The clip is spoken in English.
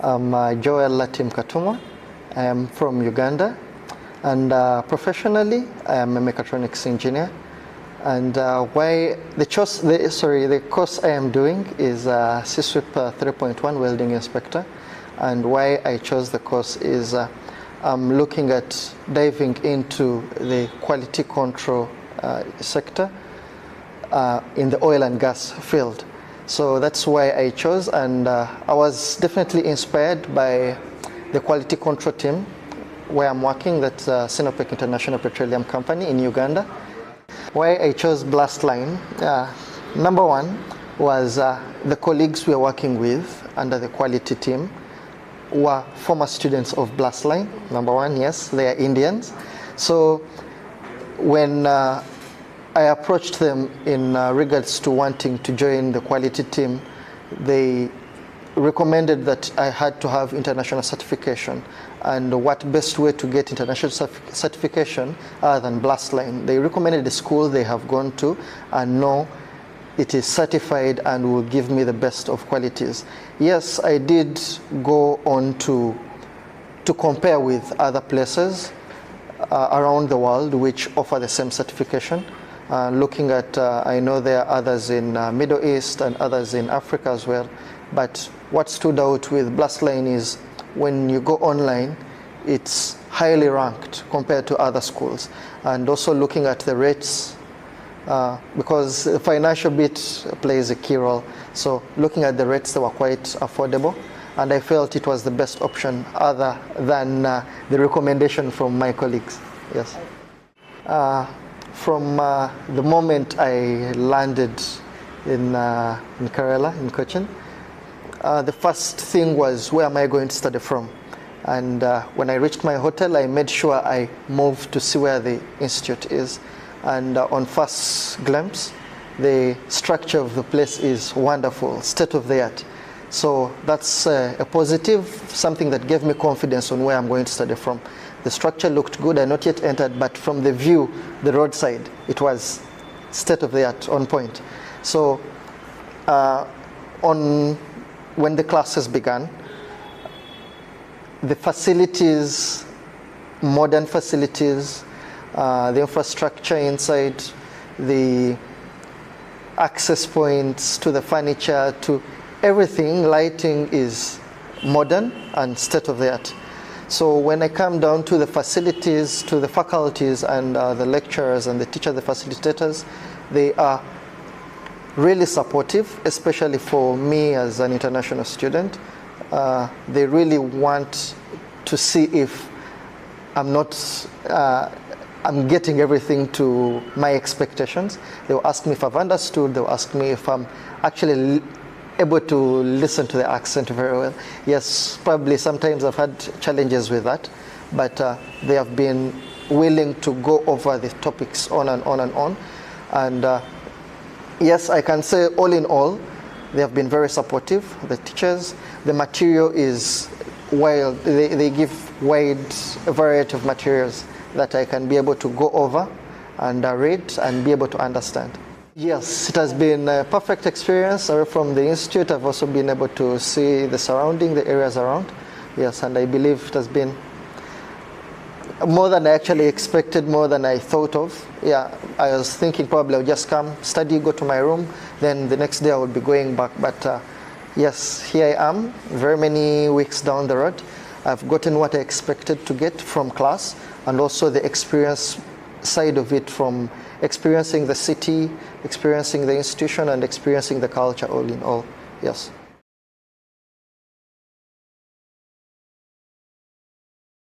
I'm Joel Latim Katuma. I am from Uganda, and professionally, I am a mechatronics engineer. And why the course I am doing is CSWIP 3.1 Welding Inspector. And why I chose the course is I'm looking at diving into the quality control sector in the oil and gas field. So that's why I chose, and I was definitely inspired by the quality control team where I'm working, that's Sinopec International Petroleum Company in Uganda. Why I chose Blastline, number one was the colleagues we are working with under the quality team were former students of Blastline. Number one, yes, they are Indians. So when I approached them in regards to wanting to join the quality team, they recommended that I had to have international certification. And what best way to get international certification other than Blastline? They recommended the school they have gone to and know it is certified and will give me the best of qualities. Yes, I did go on to compare with other places around the world which offer the same certification. Looking at, I know there are others in Middle East and others in Africa as well. But what stood out with Blastline is when you go online, it's highly ranked compared to other schools. And also looking at the rates, because the financial bit plays a key role. So looking at the rates, they were quite affordable. And I felt it was the best option other than the recommendation from my colleagues. Yes. From the moment I landed in Kerala, in Cochin, the first thing was, where am I going to study from? And when I reached my hotel, I made sure I moved to see where the institute is. And on first glimpse, the structure of the place is wonderful, state of the art. So that's a positive, something that gave me confidence on where I'm going to study from. The structure looked good. I not yet entered, but from the view, the roadside, it was state of the art, on point. So when the classes began, the facilities, modern facilities, the infrastructure inside, the access points to the furniture, to everything, lighting is modern and state of the art. So when I come down to the facilities, to the faculties and the lecturers and the teachers, the facilitators, they are really supportive, especially for me as an international student. They really want to see if I'm getting everything to my expectations. They'll ask me if I've understood. They'll ask me if I'm actually able to listen to the accent very well. Yes, probably sometimes I've had challenges with that, but they have been willing to go over the topics on and on and on. And yes, I can say all in all, they have been very supportive, the teachers. The material is wild. They give wide variety of materials that I can be able to go over and read and be able to understand. Yes, it has been a perfect experience. From the institute, I've also been able to see the surrounding, the areas around. Yes, and I believe it has been more than I actually expected, more than I thought of. Yeah, I was thinking probably I'll just come, study, go to my room, then the next day I would be going back. But yes, here I am, very many weeks down the road. I've gotten what I expected to get from class, and also the experience side of it, from experiencing the city, experiencing the institution, and experiencing the culture all in all. Yes.